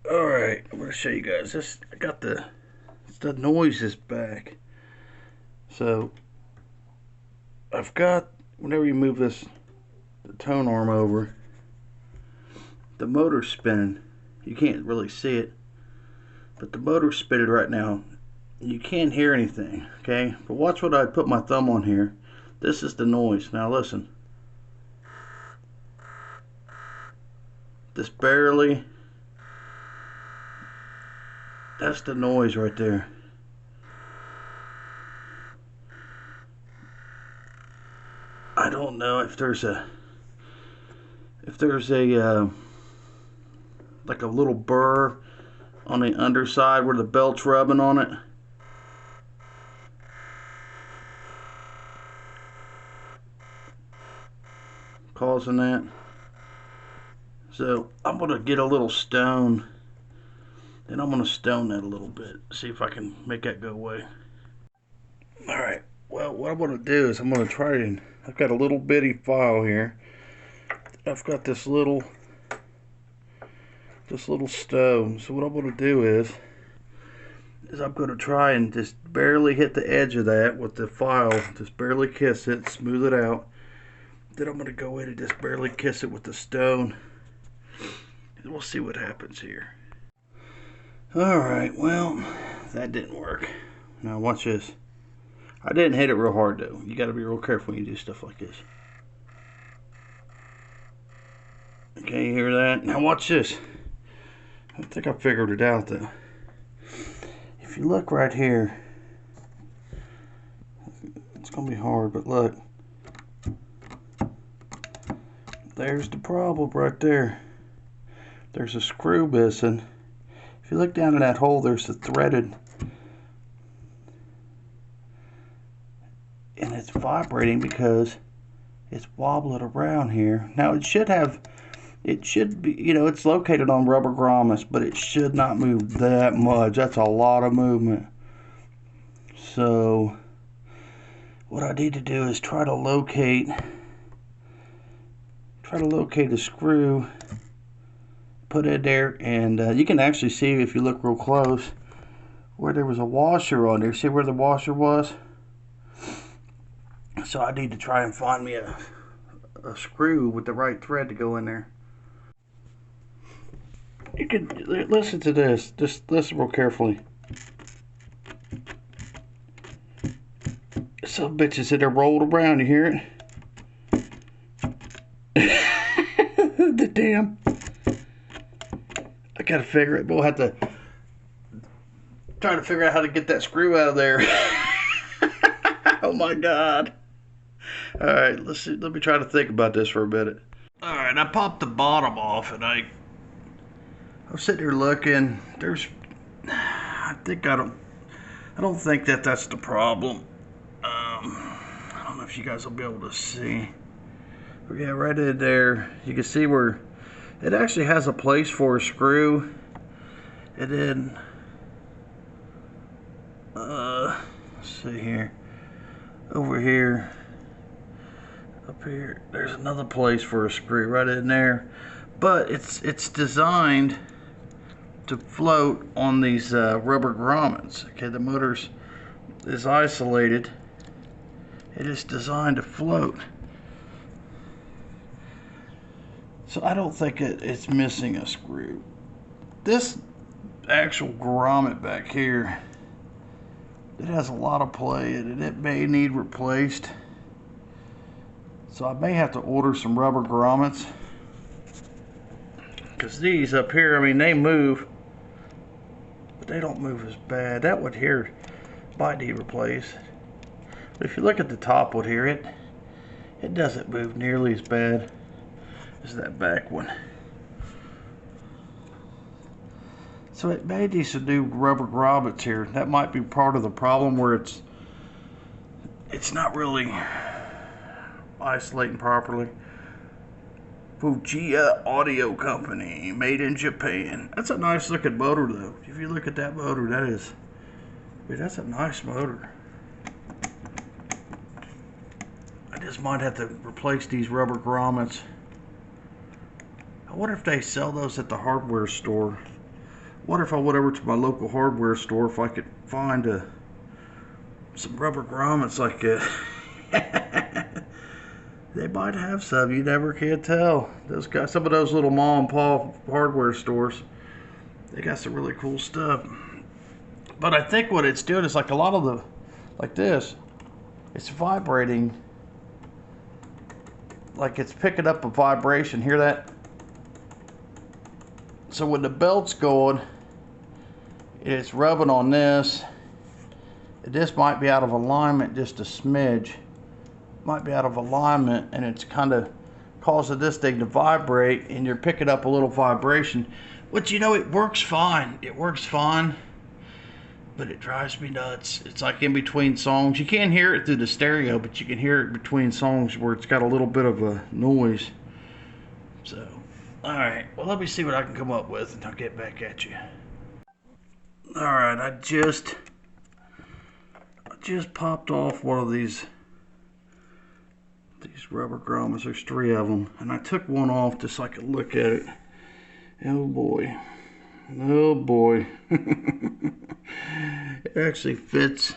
Alright, I'm going to show you guys. I got the noise is back. So, I've got, whenever you move the tone arm over, the motor's spinning. You can't really see it, but the motor's spinning right now. You can't hear anything, okay? But watch what I put my thumb on here. This is the noise. Now listen. This barely, that's the noise right there. I don't know if there's a like a little burr on the underside where the belt's rubbing on it. Causing that. So I'm gonna get a little stone, and I'm gonna stone that a little bit, see if I can make that go away. Alright, well, what I'm gonna do is I'm gonna try and, I've got a little bitty file here. I've got this little stone. So what I'm gonna do is I'm gonna try and just barely hit the edge of that with the file, just barely kiss it, smooth it out. Then I'm gonna go in and just barely kiss it with the stone, and we'll see what happens here. Alright, well, that didn't work. Now watch this. I didn't hit it real hard though. You gotta be real careful when you do stuff like this. Okay, you hear that? Now watch this. I think I figured it out though. If you look right here, it's gonna be hard, but look. There's the problem right there. There's a screw missing. If you look down in that hole, there's the threaded, and it's vibrating because it's wobbling around here. Now it should be, you know, it's located on rubber grommets, but it should not move that much. That's a lot of movement. So what I need to do is try to locate a screw, put it there, and you can actually see, if you look real close, where there was a washer on there. See where the washer was? So I need to try and find me a screw with the right thread to go in there. You can listen to this. Just listen real carefully. Some bitches in there rolled around. You hear it? The damn. I gotta figure it. We'll have to try to figure out how to get that screw out of there. Oh my god. Alright, let's see. Let me try to think about this for a minute. Alright, I popped the bottom off, and I'm sitting here looking. I don't think that's the problem. I don't know if you guys will be able to see. But yeah, right in there, you can see where it actually has a place for a screw. And then, let's see here. Over here, up here, there's another place for a screw right in there. But it's designed to float on these rubber grommets. Okay, the motor is isolated. It is designed to float. So I don't think it's missing a screw. This actual grommet back here, it has a lot of play in it. It may need replaced. So I may have to order some rubber grommets. Because these up here, I mean, they move, but they don't move as bad. That one here might need replaced. But if you look at the top one here, it doesn't move nearly as bad as that back one. So it may need some new rubber grommets here. That might be part of the problem, where it's not really isolating properly. Fujiya Audio Company, made in Japan. That's a nice looking motor though. If you look at that motor, that's a nice motor. I just might have to replace these rubber grommets. I wonder if they sell those at the hardware store. Wonder if I went over to my local hardware store if I could find some rubber grommets like that. They might have some. You never can tell. Those guys, some of those little mom and pop hardware stores, they got some really cool stuff. But I think what it's doing is like a lot of the, like this, it's vibrating. Like it's picking up a vibration. Hear that? So when the belt's going, it's rubbing on this. This might be out of alignment just a smidge. Might be out of alignment, and it's kind of causing this thing to vibrate, and you're picking up a little vibration. Which, you know, it works fine. It works fine. But it drives me nuts. It's like in between songs. You can't hear it through the stereo, but you can hear it between songs where it's got a little bit of a noise. So, alright. Well, let me see what I can come up with, and I'll get back at you. Alright, I just popped off one of these rubber grommets. There's 3 of them. And I took one off just so I could look at it. Oh boy. Oh boy. It actually fits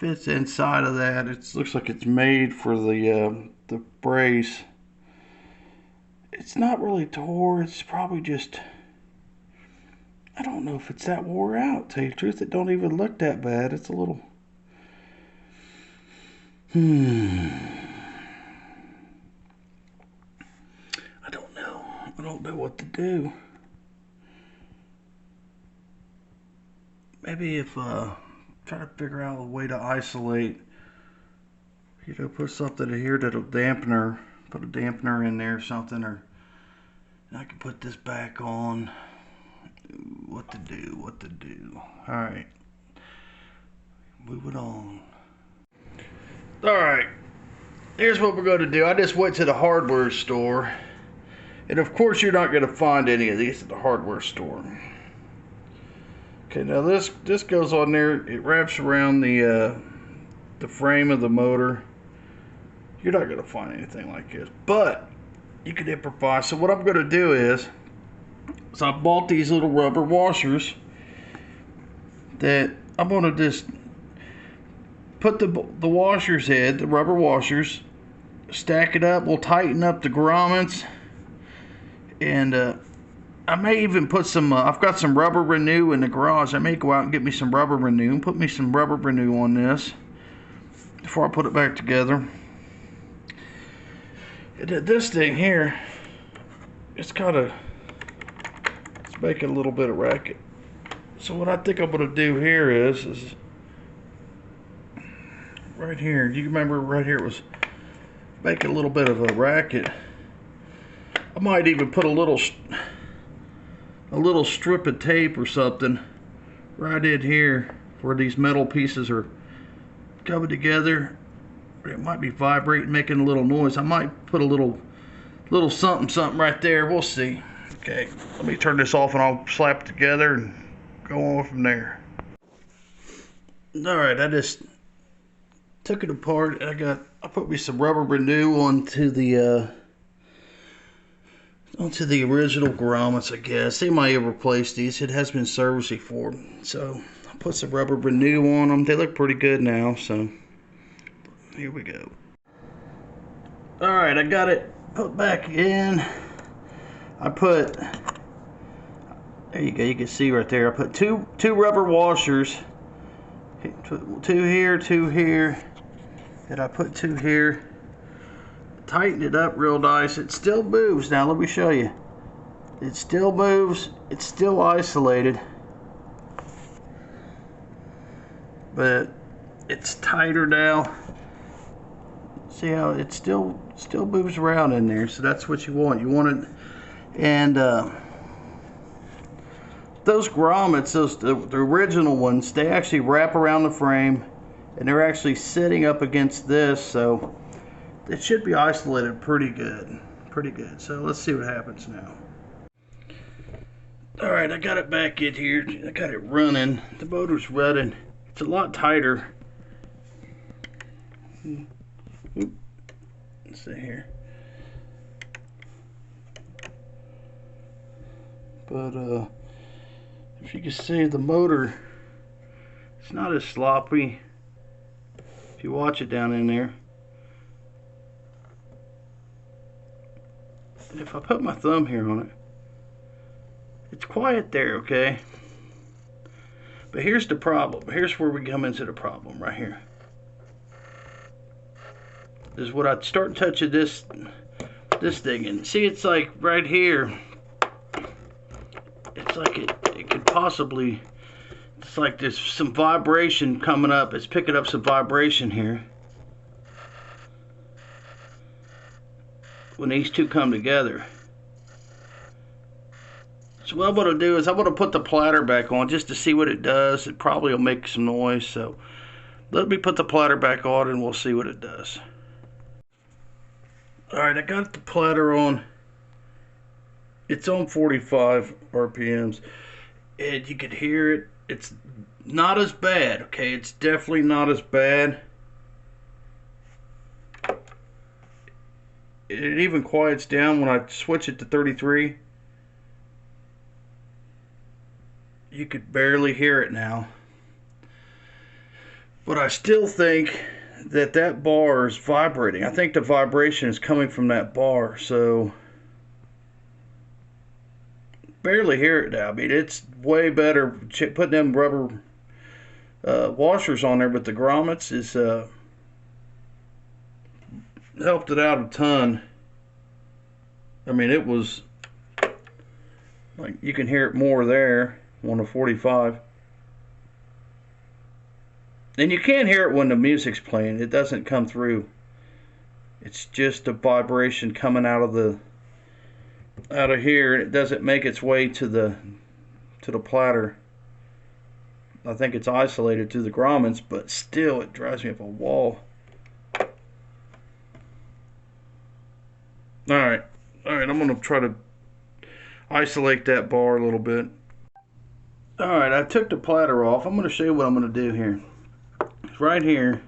inside of that. It looks like it's made for the brace. It's not really tore. It's probably just, I don't know if it's that wore out. To tell you the truth, it don't even look that bad. It's a little I don't know what to do. Maybe if try to figure out a way to isolate, you know, put something in here that'll dampener, put a dampener in there or something, or I can put this back on. What to do. Alright, moving on. Alright, here's what we're going to do. I just went to the hardware store, and of course you're not going to find any of these at the hardware store. Okay, now this goes on there. It wraps around the frame of the motor. You're not going to find anything like this, but you can improvise. So what I'm going to do is I bought these little rubber washers that I'm going to just put the washers in, the rubber washers, stack it up. We'll tighten up the grommets, and I may even put some, I've got some rubber renew in the garage. I may go out and get me some rubber renew and put me some rubber renew on this before I put it back together. And this thing here, it's making a little bit of racket. So what I think I'm going to do here is right here, you remember right here it was making a little bit of a racket. I might even put a little strip of tape or something right in here where these metal pieces are coming together. It might be vibrating, making a little noise. I might put a little something right there. We'll see. Okay, let me turn this off and I'll slap it together and go on from there. Alright, I just took it apart. I put me some rubber renew onto the original grommets, I guess. They might have replaced these. It has been serviced before. So I put some rubber renew on them. They look pretty good now, so here we go. Alright, I got it put back in. There you go, you can see right there. I put two rubber washers. 2 here, 2 here. And I put 2 here. Tighten it up real nice. It still moves. Now let me show you. It still moves. It's still isolated, but it's tighter now. See how it still moves around in there. So that's what you want. You want it. And those grommets, the original ones, they actually wrap around the frame, and they're actually sitting up against this, so it should be isolated pretty good. So let's see what happens now. Alright, I got it back in here. I got it running. The motor's running. It's a lot tighter. Let's see here. But If you can see, the motor, it's not as sloppy if you watch it down in there. And if I put my thumb here on it, it's quiet there, okay? But here's the problem. Here's where we come into the problem right here. This is what I start touching this thing, and see, it's like right here. It's like it could possibly. It's like there's some vibration coming up. It's picking up some vibration here. When these two come together. So what I'm going to do is I'm going to put the platter back on just to see what it does. It probably will make some noise, so let me put the platter back on and we'll see what it does. Alright, I got the platter on. It's on 45 RPMs, and you can hear it. It's not as bad, okay? It's definitely not as bad. It even quiets down when I switch it to 33. You could barely hear it now. But I still think that that bar is vibrating. I think the vibration is coming from that bar, so barely hear it now. I mean, it's way better. Putting them rubber washers on there with the grommets is helped it out a ton. I mean, it was like you can hear it more there on the 45. And you can't hear it when the music's playing. It doesn't come through. It's just a vibration coming out of here. It doesn't make its way to the platter. I think it's isolated to the grommets, but still it drives me up a wall. Alright, I'm going to try to isolate that bar a little bit. Alright, I took the platter off. I'm going to show you what I'm going to do here. It's right here.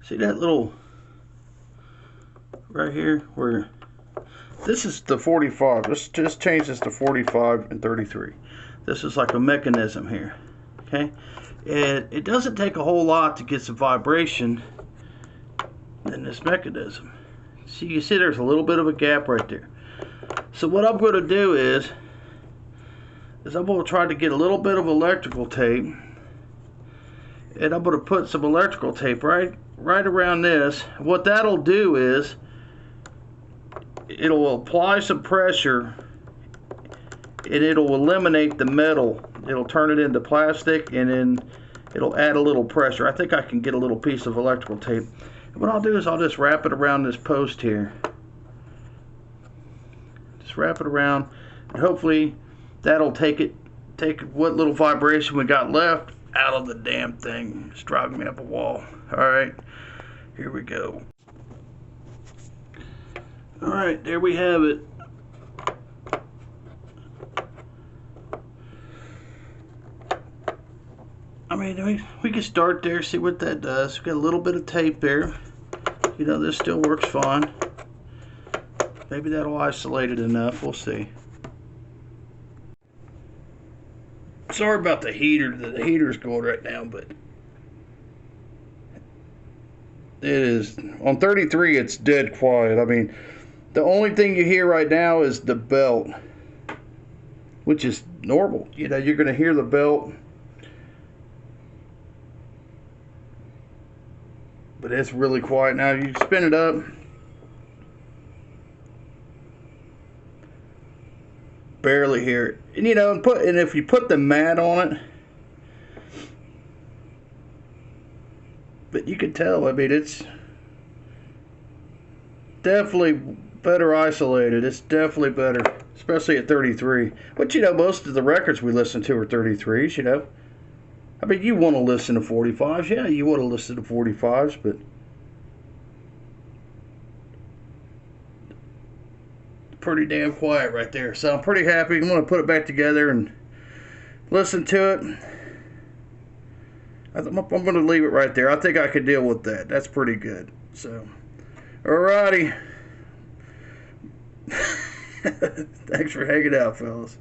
See that little, right here, where this is the 45. Let's just change this to 45 and 33. This is like a mechanism here, okay? And it doesn't take a whole lot to get some vibration in this mechanism. See, you see there's a little bit of a gap right there. So what I'm going to do is I'm going to try to get a little bit of electrical tape, and I'm going to put some electrical tape right around this. What that'll do is it'll apply some pressure, and it'll eliminate the metal. It'll turn it into plastic, and then it'll add a little pressure. I think I can get a little piece of electrical tape. And what I'll do is I'll just wrap it around this post here. Just wrap it around, and hopefully that'll take what little vibration we got left out of the damn thing. It's driving me up a wall. Alright, here we go. Alright, there we have it. I mean, we can start there, see what that does. We've got a little bit of tape there. You know, this still works fine. Maybe that'll isolate it enough. We'll see. Sorry about the heater. The heater's going right now, but it is. On 33, it's dead quiet. I mean, the only thing you hear right now is the belt, which is normal. You know, you're going to hear the belt. But it's really quiet now. You spin it up. Barely hear it. And you know, and if you put the mat on it, but you can tell, I mean, it's definitely better isolated. It's definitely better, especially at 33. But you know, most of the records we listen to are 33s, you know. I mean, you want to listen to 45s. Yeah, you want to listen to 45s, but pretty damn quiet right there. So I'm pretty happy. I'm going to put it back together and listen to it. I'm going to leave it right there. I think I could deal with that. That's pretty good. So, alrighty. Thanks for hanging out, fellas.